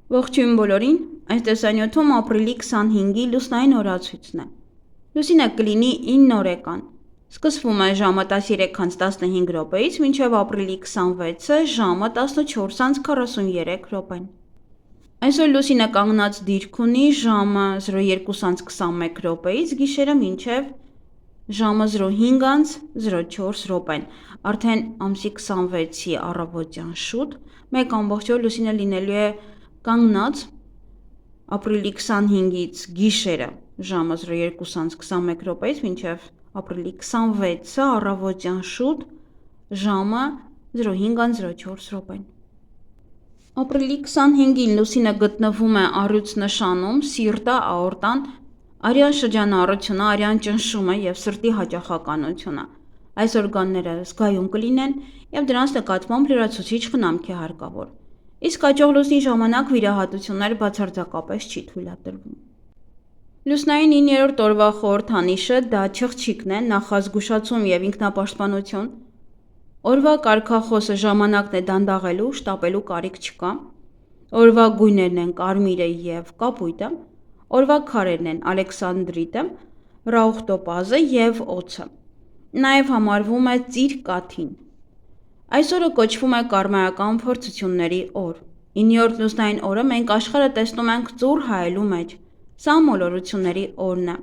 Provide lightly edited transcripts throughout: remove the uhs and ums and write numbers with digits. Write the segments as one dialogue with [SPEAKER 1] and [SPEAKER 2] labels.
[SPEAKER 1] Ողջույն բոլորին, այս տեսանյութում ապրիլի 25-ի լուսնային օրացույցն է։ Լուսինը կլինի 9 օրեկան։ Սկսվում է ժամը 13:15 րոպեից մինչև ապրիլի 26-ը ժամը 14:43 րոպեն։ Այսօր լուսինը կանգնած դիրք ունի ժամը 02:21 րոպեից գիշերը մինչև ժամը 05:04 րոպեն։ Արդեն ամսի 26-ի առավոտյան շուտ 1 ամբողջ օր լուսինը լինելու է կանգնած ապրիլի 25-ից գիշերը ժամը 02:21 րոպեից մինչև ապրիլի 26-ը առավոտյան շուտ ժամը 05:04 րոպեն։ Ապրիլի 25-ին լուսինը գտնվում է առյուծ նշանում, սիրտը, աորտան, արյան շրջանառությունը, արյան ճնշումը և սրտի հաճախականությունը։ Այս օրգանները զգայուն կլինեն և դրանց նկատմամբ լրացուցիչ խնամք է հարկավոր։ Իսկ աճող լուսնի ժամանակ վիրահատություններ բացարձակապես չի թույլատրվում։ Լուսնային 9-րդ օրվա խորհրդանիշը դա չղջիկն է, նախազգուշացում և ինքնապաշտպանություն։ Օրվա կարգախոսը ժամանակն է դանդաղելու, շտապելու կարիք չկա։ Օրվա գույներն են կարմիրը և կապույտը։ Օրվա քարերն են ալեքսանդրիտը, ռաուխտոպազը և օձը։ Նաև համարվում է ծիր կաթին։ Այս օրը կոչվում է կարմայական փորձությունների օր։ 9-րդ լուսնային օրը մենք աշխարհը տեսնում ենք ծուռ հայելու մեջ։ Սա մոլորությունների օրն է։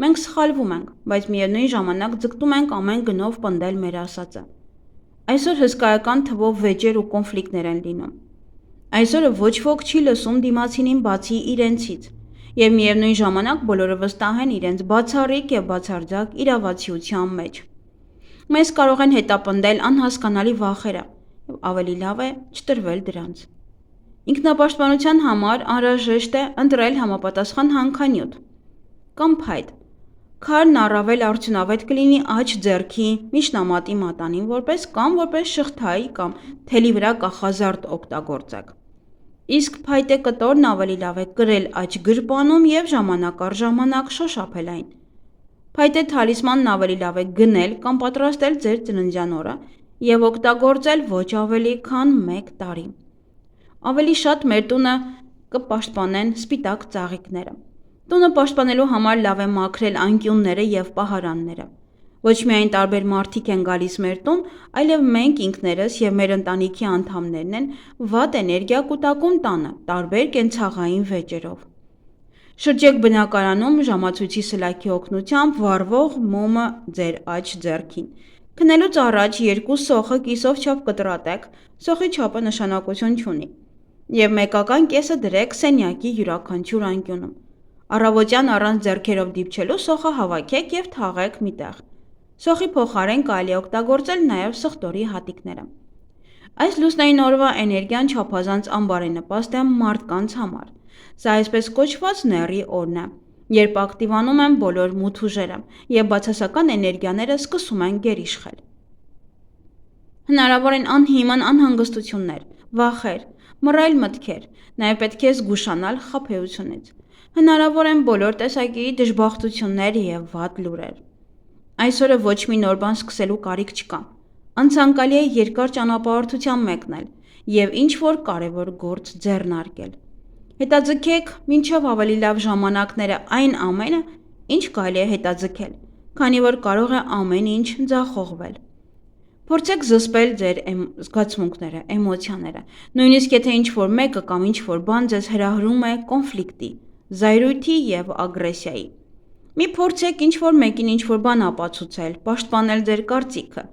[SPEAKER 1] Մենք սխալվում ենք, բայց միևնույն ժամանակ ձգտում ենք ամեն գնով պնդել մեր ասածը։ Այսօր հսկայական թվով վեճեր ու կոնֆլիկտներ են լինում։ Այսօրը ոչ ոք չի լսում դիմացինին բացի իրենցից, և միևնույն ժամանակ բոլորը վստահ են իրենց բացառիկ և բացարձակ իրավացիության մեջ։ Մեզ կարող են հետապնդել անհասկանալի վախերը, և ավելի լավ է չտրվել դրանց։ Ինքնապաշտպանության համար անհրաժեշտ է ընտրել համապատասխան հանքանյութ կամ փայտ։ Քարն առավել արդյունավետ կլինի աջ ձեռքի միջնամատի մատանին որպես կամ որպես շղթայի կամ թելի վրա կախազարդ օգտագործեք։ Իսկ փայտե կտորն ավելի լավ է կրել աջ գրպանում և ժամանակ առ ժամանակ շոշափել այն։ Փայտե թալիսմանն ավելի լավ է գնել կամ պատրաստել ձեր ծննդյան օրը և օգտագործել ոչ ավելի քան 1 տարի։ Ավելի շատ մեր տունը կպաշտպանեն սպիտակ ծաղիկները։ Տունը պաշտպանելու համար լավ է մաքրել անկյունները և պահարանները։ Ոչ միայն տարբեր մարդիկ են գալիս մեր տուն, այլև մենք ինքներս և մեր ընտանիքի անդամներն են վատ էներգիա կուտակում տանը տարբեր կենցաղային վեճերով։ Շրջեք բնակարանում ժամացույցի սլաքի օգնությամբ վառվող մոմը ձեր աջ ձեռքին։ Քնելուց առաջ 2 սոխը կիսով չափ կտրատեք, սոխի չափը նշանակություն չունի, և մեկական կեսը դրեք սենյակի յուրաքանչյուր անկյունում։ Առավոտյան առանց ձեռքերով դիպչելու սոխը հավաքեք և թաղեք մի տեղ։ Սոխի փոխարեն կարելի է օգտագործել նաև սխտորի հատիկները։ Այս լուսնային օրվա էներգիան չափազանց անբարենպաստ է մարդկանց համար։ Սա այսպես կոչված նեռի օրն է, երբ ակտիվանում են բոլոր մութ ուժերը, և բացասական էներգիաները սկսում են գերիշխել։ Հնարավոր են անհիմն անհանգստություններ, վախեր, մռայլ մտքեր, նաև պետք է զգուշանալ խաբեությունից։ Հնարավոր են բոլոր տեսակի դժբախտություններ և վատ լուրեր։ Այսօրը ոչ մի նոր բան սկսելու կարիք չկա։ Անցանկալի է երկար ճանապարհորդության մեկնել և ինչ-որ կարևոր գործ ձեռնարկել։ Հետաձգեք մինչև ավելի լավ ժամանակները այն ամենը, ինչ կարելի է հետաձգել, քանի որ կարող է ամեն ինչ ձախողվել։ Փորձեք զսպել ձեր զգացմունքները, էմոցիաները, նույնիսկ եթե ինչ-որ մեկը կամ ինչ-որ բան ձեզ հրահրում է կոնֆլիկտի, զայրույթի և ագրեսիայի։ Մի փորձեք ինչ-որ մեկին ինչ-որ բան ապացուցել, պաշտպանել ձեր կարծիքը։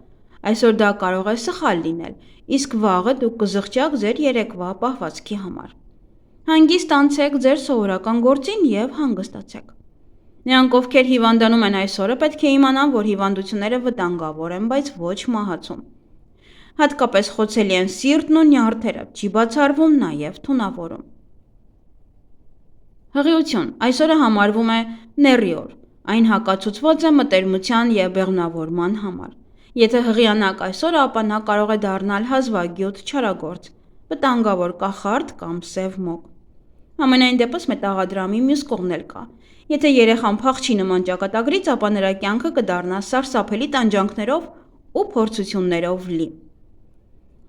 [SPEAKER 1] Այսօր դա կարող է սխալ լինել, իսկ վաղը դուք կզղջաք ձեր երեկվա պահվածքի համար։ Հանգիստ անցեք ձեր սովորական գործին և հանգստացեք։ Նրանք, ովքեր հիվանդանում են այս օրը, պետք է իմանան, որ հիվանդությունները վտանգավոր են, բայց ոչ մահացու։ Հատկապես խոցելի են սիրտն ու նյարդերը, չի բացառվում նաև թունավորում։ Հղիություն այսօրը համարվում է նեռի օր։ Այն հակացուցված է մտերմության և բեղմնավորման համար։ Եթե հղիանաք այսօր, ապա նա կարող է դառնալ հազվագյուտ, չարագործ, վտանգավոր կախարդ կամ սև մոգ։ Համենայն դեպս մետաղադրամի մյուս կողմն էլ կա։ Եթե երեխան փախչի նման ճակատագրից, ապա նրա կյանքը կդառնա սարսափելի տանջանքներով ու փորձություններով լի։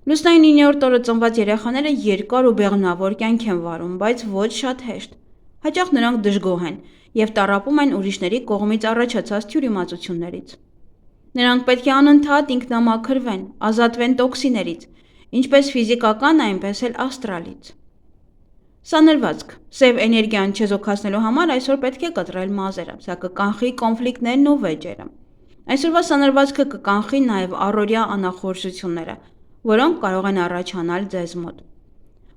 [SPEAKER 1] Լուսնային 9-րդ օրը ծնված երեխաները երկար ու բեղմնավոր կյանք են վարում, բայց ոչ շատ հեշտ։ Հաճախ նրանք դժգոհ են և տառապում են ուրիշների կողմից առաջացած թյուրիմացություններից։ Նրանք պետք է անընդհատ ինքնամաքրվեն, ազատվեն տոքսիներից, ինչպես ֆիզիկական, այնպես էլ աստրալից։ Սանրվածք։ Սև էներգիան չեզոքացնելու համար այսօր պետք է կտրել մազերը, սա կկանխի կոնֆլիկտներն ու վեճերը։ Այսօրվա սանրվածքը կկանխի նաև առօրյա անախորժությունները, որոնք կարող են առաջանալ ձեզ մոտ։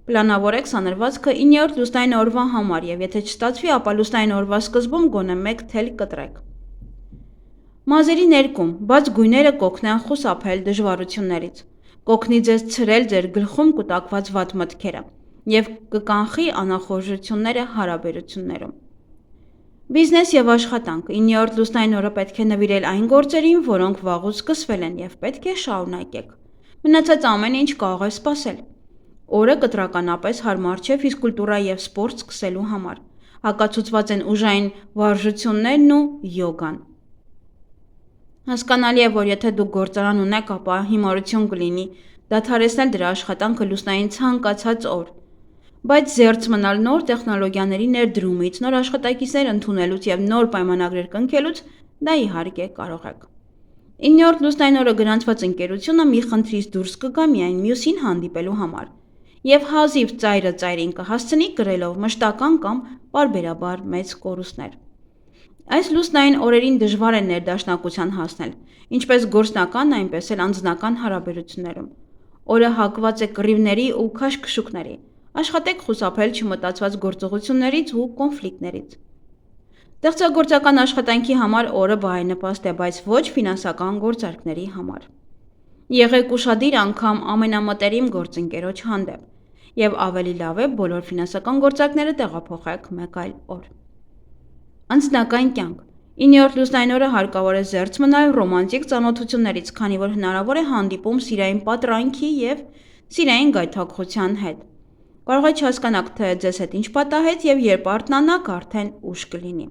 [SPEAKER 1] Պլանավորեք սանրվածքը 9-րդ լուսնային օրվա համար և եթե չստացվի, ապա լուսնային օրվա սկզբում գոնե 1 թել կտրեք։ Մազերի ներկում, բաց գույները կօգնեն խուսափել դժվարություններից, կօգնի ձեզ ցրել ձեր գլխում կուտակված վատ մտքերը և կկանխի անախորժությունները հարաբերություններում։ Բիզնես և աշխատանք 9-րդ լուսնային օրը պետք է նվիրել այն գործերին, որոնք վաղուց սկսվել են և պետք է շարունակեք։ Մնացած ամեն ինչ կարող է սպասել։ Օրը կտրականապես հարմար չէ ֆիզկուլտուրա և սպորտ սկսելու համար։ Հակացուցված են ուժային վարժություններն ու յոգան։ Հասկանալի է, որ եթե դուք գործարան ունեք, ապա հիմարություն կլինի դադարեցնել դրա աշխատանքը լուսնային ցանկացած օր, բայց զերծ մնալ նոր տեխնոլոգիաների ներդրումից, նոր աշխատակիցներ ընդունելուց և նոր պայմանագրեր կնքելուց դա իհարկե կարող եք։ 9-րդ լուսնային օրը գրանցված ընկերությունը մի խնդրից դուրս կգա միայն մյուսին հանդիպելու համար և հազիվ ծայրը ծայրին կհասցնի կրելով մշտական կամ պարբերաբար մեծ կորուստներ։ Այս լուսնային օրերին դժվար է ներդաշնակության հասնել, ինչպես գործնական, այնպես էլ անձնական հարաբերություններում։ Օրը հակված է կռիվների ու քաշքշուկների։ Աշխատեք խուսափել չմտածված գործողություններից ու կոնֆլիկտներից։ Ստեղծագործական աշխատանքի համար օրը բարենպաստ է, բայց ոչ ֆինանսական գործարքների համար։ Եղեք ուշադիր անգամ ամենամտերիմ գործընկերոջ հանդեպ և ավելի լավ է բոլոր ֆինանսական գործարքները տեղափոխեք մեկ այլ օր։ Անձնական կյանք 9-րդ լուսնային օրը հարկավոր է զերծ մնալ ռոմանտիկ ծանոթություններից, քանի որ հնարավոր է հանդիպում սիրային պատրանքի և սիրային գայթակղության հետ։ Կարող է չհասկանաք, թե ձեզ հետ ինչ պատահեց և երբ արթնանաք, արդեն ուշ կլինի։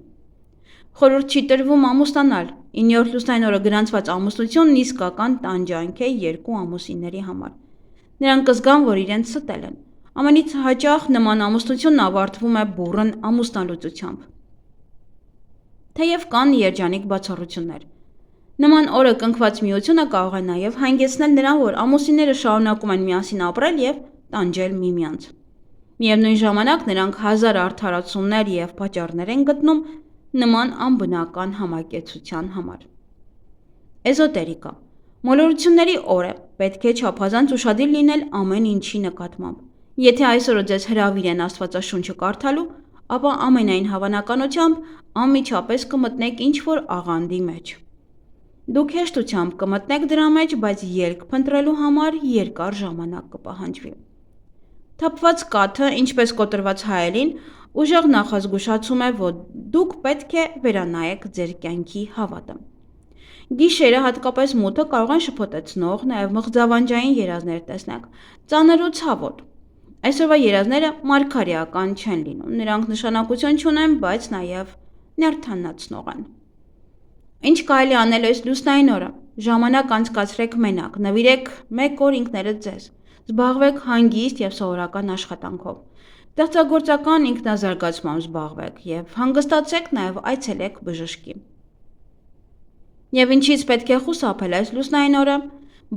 [SPEAKER 1] Խորհուրդ չի տրվում ամուսնանալ։ 9-րդ լուսնային օրը գրանցված ամուսնությունն իսկական տանջանք է երկու ամուսինների համար։ Նրանք կզգան, որ իրենց ստել են։ Ամենից հաճախ նման ամուսնությունն ավարտվում է բուռն ամուսնալուծությամբ։ Թեև կան երջանիկ բացառություններ։ Նման օրը կնքված միությունը կարող է նաև հանգեցնել նրան, որ ամուսինները շարունակում են միասին ապրել և տանջել միմյանց։ Միևնույն ժամանակ նրանք հազար արդարացումներ և պատճառներ են գտնում նման անբնական համակեցության համար։ Էզոտերիկա մոլորությունների օր է, պետք է չափազանց ուշադիր լինել ամեն ինչի նկատմամբ։ Եթե այսօրը ձեզ հրավիրեն Աստվածաշունչը կարդալու, ապա ամենայն հավանականությամբ անմիջապես կմտնեք ինչ-որ աղանդի մեջ։ Դուք հեշտությամբ կմտնեք դրա մեջ, բայց ելք փնտրելու համար երկար ժամանակ կպահանջվի։ Թափված կաթը, ինչպես կոտրված հայելին, ուժեղ նախազգուշացում է, որ դուք պետք է վերանայեք ձեր կյանքի հավատը։ Գիշերը, հատկապես մութը, կարող են շփոթեցնող, նաև մղձավանջային երազներ տեսնեք, ծանր ու ցավոտ։ Այսօրվա երազները մարգարեական չեն լինում, նրանք նշանակություն չունեն, բայց նաև նյարդայնացնող են։ Ինչ կարելի անել այս լուսնային օրը։ Ժամանակ անցկացրեք մենակ, նվիրեք 1 օր ինքներդ ձեզ, զբաղվեք հանգիստ և սովորական աշխատանքով, ստեղծագործական ինքնազարգացմամբ զբաղվեք և հանգստացեք, նաև այցելեք բժշկի։ Եվ ինչից պետք է խուսափել այս լուսնային օրը։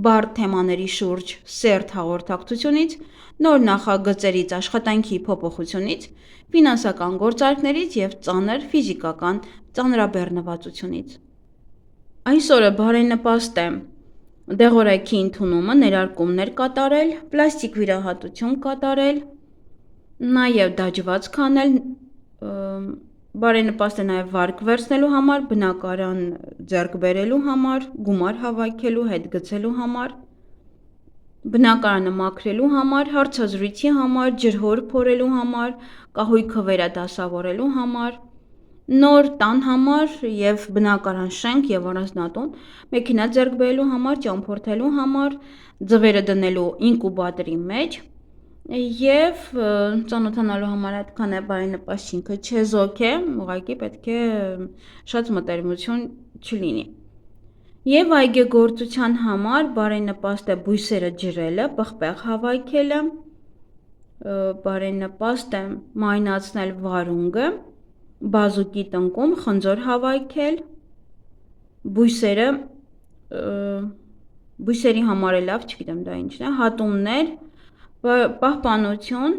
[SPEAKER 1] Բարդ թեմաների շուրջ սերտ հաղորդակցությունից, նոր նախագծերից, աշխատանքի փոփոխությունից, ֆինանսական գործարքներից և ծանր ֆիզիկական ծանրաբեռնվածությունից։ Այս օրը բարենպաստ է դեղորայքի ընդունումը, ներարկումներ կատարել, պլաստիկ վիրահատություն կատարել, նաև դաջվածք անել, բարենպաստ է նաև վարկ վերցնելու համար, բնակարան ձեռք բերելու համար, գումար հավաքելու, հետ գցելու համար, բնակարանը մաքրելու համար, հարցազրույցի համար, ջրհոր փորելու համար, կահույքը վերադասավորելու համար, նոր տան համար և բնակարան շենք և առանձնատուն, մեքենա ձեռք բերելու համար, ճամփորդելու համար, ձվերը դնելու ինկուբատորի մեջ և ծանոթանալու համար այդքան է, բարենպաստ ինքը չեզոք է, ուղղակի պետք է շատ մտերմություն չլինի։ Եվ այգեգործության համար բարենպաստ է բույսերը ջրելը, պղպեղ հավաքելը, բարենպաստ է մանյացնել վարունգը, բազուկի տնկում խնձոր հավաքել, բույսերի համար է լավ, չգիտեմ դա ինչն է, հատումներ, պահպանություն,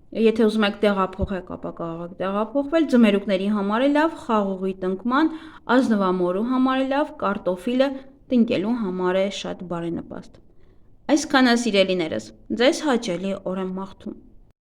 [SPEAKER 1] եթե ուզում եք տեղափոխեք, ապա կարող եք տեղափոխվել, ձմերուկների համար է լավ, խաղողի տնկման, ազնվամորու համար է լավ, կարտոֆիլը տնկելու համար է շատ բարենպաստ։ Այսքանը սիրելիներս, ձեզ հաճելի օր եմ մաղթում։